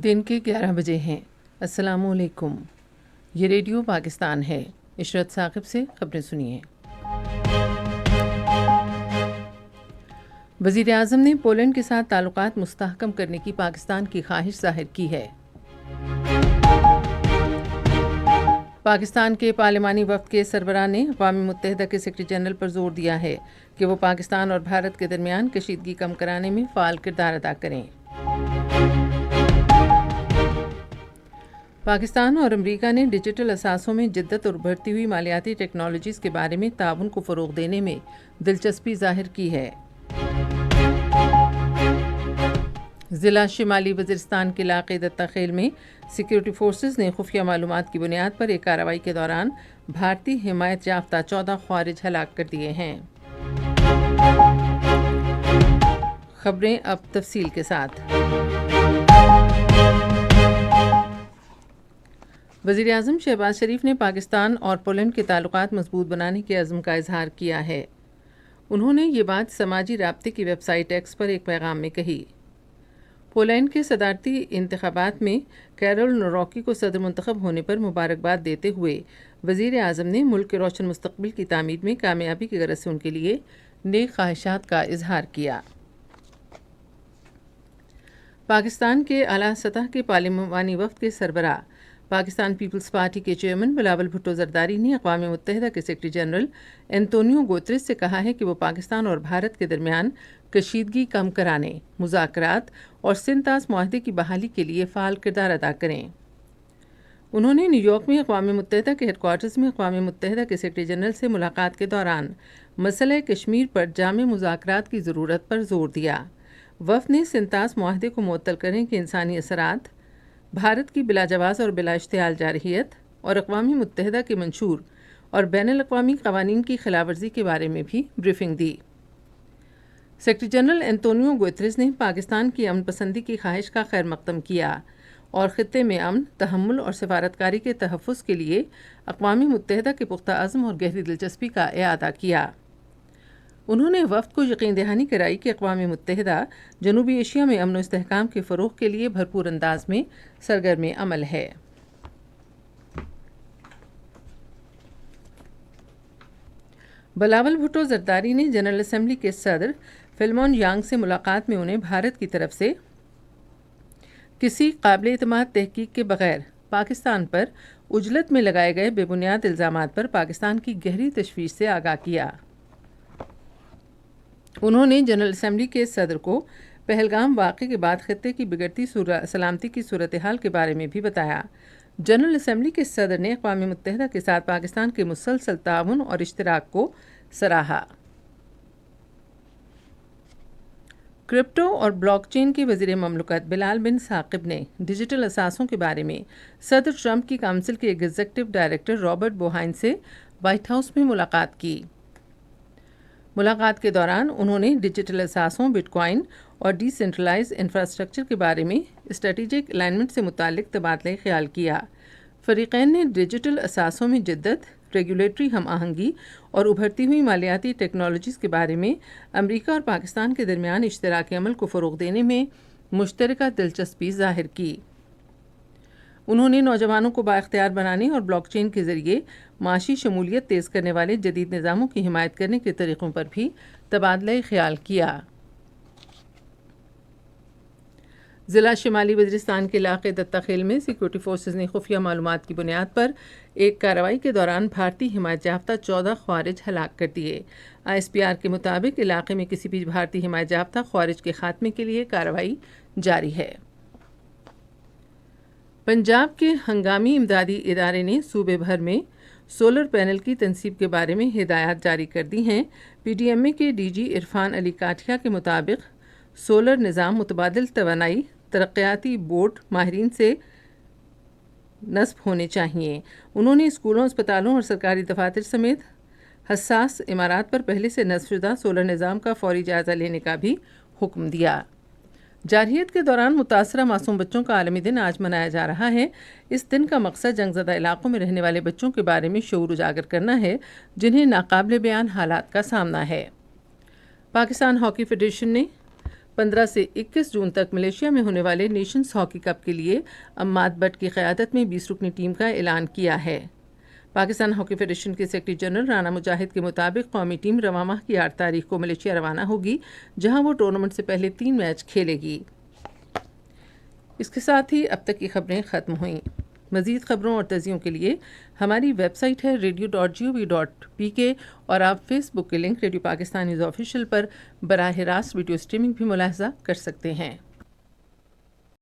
دن کے 11 بجے ہیں۔ السلام علیکم، یہ ریڈیو پاکستان ہے۔ عشرت ثاقب سے خبریں سنیے۔ وزیر اعظم نے پولینڈ کے ساتھ تعلقات مستحکم کرنے کی پاکستان کی خواہش ظاہر کی ہے۔ پاکستان کے پارلیمانی وفد کے سربراہ نے اقوام متحدہ کے سیکرٹری جنرل پر زور دیا ہے کہ وہ پاکستان اور بھارت کے درمیان کشیدگی کم کرانے میں فعال کردار ادا کریں۔ پاکستان اور امریکہ نے ڈیجیٹل اثاثوں میں جدت اور ابھرتی ہوئی مالیاتی ٹیکنالوجیز کے بارے میں تعاون کو فروغ دینے میں دلچسپی ظاہر کی ہے۔ ضلع شمالی وزیرستان کے علاقے دتہ خیل میں سیکیورٹی فورسز نے خفیہ معلومات کی بنیاد پر ایک کارروائی کے دوران بھارتی حمایت یافتہ 14 خوارج ہلاک کر دیے ہیں۔ خبریں اب تفصیل کے ساتھ۔ وزیر اعظم شہباز شریف نے پاکستان اور پولینڈ کے تعلقات مضبوط بنانے کے عزم کا اظہار کیا ہے۔ انہوں نے یہ بات سماجی رابطے کی ویب سائٹ ایکس پر ایک پیغام میں کہی۔ پولینڈ کے صدارتی انتخابات میں کیرول نوروکی کو صدر منتخب ہونے پر مبارکباد دیتے ہوئے وزیر اعظم نے ملک کے روشن مستقبل کی تعمیر میں کامیابی کی غرض سے ان کے لیے نیک خواہشات کا اظہار کیا۔ پاکستان کے اعلیٰ سطح کے پارلیمانی وفد کے سربراہ پاکستان پیپلز پارٹی کے چیئرمین بلاول بھٹو زرداری نے اقوام متحدہ کے سیکرٹری جنرل اینٹونیو گوتریس سے کہا ہے کہ وہ پاکستان اور بھارت کے درمیان کشیدگی کم کرانے، مذاکرات اور سنتاز معاہدے کی بحالی کے لیے فعال کردار ادا کریں۔ انہوں نے نیو یارک میں اقوام متحدہ کے ہیڈ کوارٹرز میں اقوام متحدہ کے سیکرٹری جنرل سے ملاقات کے دوران مسئلہ کشمیر پر جامع مذاکرات کی ضرورت پر زور دیا۔ وفد نے سنتاز معاہدے کو معطل کرنے کے انسانی اثرات، بھارت کی بلا جواز اور بلا اشتعال جارحیت اور اقوام متحدہ کے منشور اور بین الاقوامی قوانین کی خلاف ورزی کے بارے میں بھی بریفنگ دی۔ سیکرٹری جنرل اینٹونیو گوتریس نے پاکستان کی امن پسندی کی خواہش کا خیر مقدم کیا اور خطے میں امن، تحمل اور سفارتکاری کے تحفظ کے لیے اقوام متحدہ کے پختہ عزم اور گہری دلچسپی کا اعادہ کیا۔ انہوں نے وفد کو یقین دہانی کرائی کہ اقوام متحدہ جنوبی ایشیا میں امن و استحکام کے فروغ کے لیے بھرپور انداز میں سرگرم عمل ہے۔ بلاول بھٹو زرداری نے جنرل اسمبلی کے صدر فلمون یانگ سے ملاقات میں انہیں بھارت کی طرف سے کسی قابل اعتماد تحقیق کے بغیر پاکستان پر عجلت میں لگائے گئے بے بنیاد الزامات پر پاکستان کی گہری تشویش سے آگاہ کیا۔ انہوں نے جنرل اسمبلی کے صدر کو پہلگام واقعے کے بعد خطے کی بگڑتی سلامتی کی صورتحال کے بارے میں بھی بتایا۔ جنرل اسمبلی کے صدر نے اقوام متحدہ کے ساتھ پاکستان کے مسلسل تعاون اور اشتراک کو سراہا۔ کرپٹو اور بلاک چین کے وزیر مملکت بلال بن ثاقب نے ڈیجیٹل اثاثوں کے بارے میں صدر ٹرمپ کی کونسل کے ایگزیکٹو ڈائریکٹر رابرٹ بوہائن سے وائٹ ہاؤس میں ملاقات کی۔ ملاقات کے دوران انہوں نے ڈیجیٹل اثاثوں، بٹ کوائن اور ڈی سینٹرلائز انفراسٹرکچر کے بارے میں اسٹریٹجک الائنمنٹ سے متعلق تبادلہ خیال کیا۔ فریقین نے ڈیجیٹل اثاثوں میں جدت، ریگولیٹری ہم آہنگی اور ابھرتی ہوئی مالیاتی ٹیکنالوجیز کے بارے میں امریکہ اور پاکستان کے درمیان اشتراکی عمل کو فروغ دینے میں مشترکہ دلچسپی ظاہر کی۔ انہوں نے نوجوانوں کو بااختیار بنانے اور بلاک چین کے ذریعے معاشی شمولیت تیز کرنے والے جدید نظاموں کی حمایت کرنے کے طریقوں پر بھی تبادلہ خیال کیا۔ ضلع شمالی وزیرستان کے علاقے دتہ خیل میں سیکیورٹی فورسز نے خفیہ معلومات کی بنیاد پر ایک کارروائی کے دوران بھارتی حمایت یافتہ 14 خوارج ہلاک کر دیے۔ ISPR کے مطابق علاقے میں کسی بھی بھارتی حمایت یافتہ خوارج کے خاتمے کے لیے کارروائی جاری ہے۔ پنجاب کے ہنگامی امدادی ادارے نے صوبے بھر میں سولر پینل کی تنصیب کے بارے میں ہدایات جاری کر دی ہیں۔ PDMA کے DG عرفان علی کاٹھیا کے مطابق سولر نظام متبادل توانائی ترقیاتی بورڈ ماہرین سے نصب ہونے چاہیے۔ انہوں نے اسکولوں، اسپتالوں اور سرکاری دفاتر سمیت حساس عمارات پر پہلے سے نصب شدہ سولر نظام کا فوری جائزہ لینے کا بھی حکم دیا۔ جارحیت کے دوران متاثرہ معصوم بچوں کا عالمی دن آج منایا جا رہا ہے۔ اس دن کا مقصد جنگ زدہ علاقوں میں رہنے والے بچوں کے بارے میں شعور اجاگر کرنا ہے جنہیں ناقابل بیان حالات کا سامنا ہے۔ پاکستان ہاکی فیڈریشن نے 15 سے 21 جون تک ملیشیا میں ہونے والے نیشنز ہاکی کپ کے لیے اماد بٹ کی قیادت میں 20 رکنی ٹیم کا اعلان کیا ہے۔ پاکستان ہاکی فیڈریشن کے سیکرٹری جنرل رانا مجاہد کے مطابق قومی ٹیم رواں ماہ کی 8 تاریخ کو ملیشیا روانہ ہوگی، جہاں وہ ٹورنامنٹ سے پہلے 3 میچ کھیلے گی۔ اس کے ساتھ ہی اب تک کی خبریں ختم ہوئیں۔ مزید خبروں اور تجزیوں کے لیے ہماری ویب سائٹ ہے radio.gov.pk اور آپ فیس بک کے link radio Pakistan news official پر براہ راست ویڈیو اسٹریمنگ بھی ملاحظہ کر سکتے ہیں۔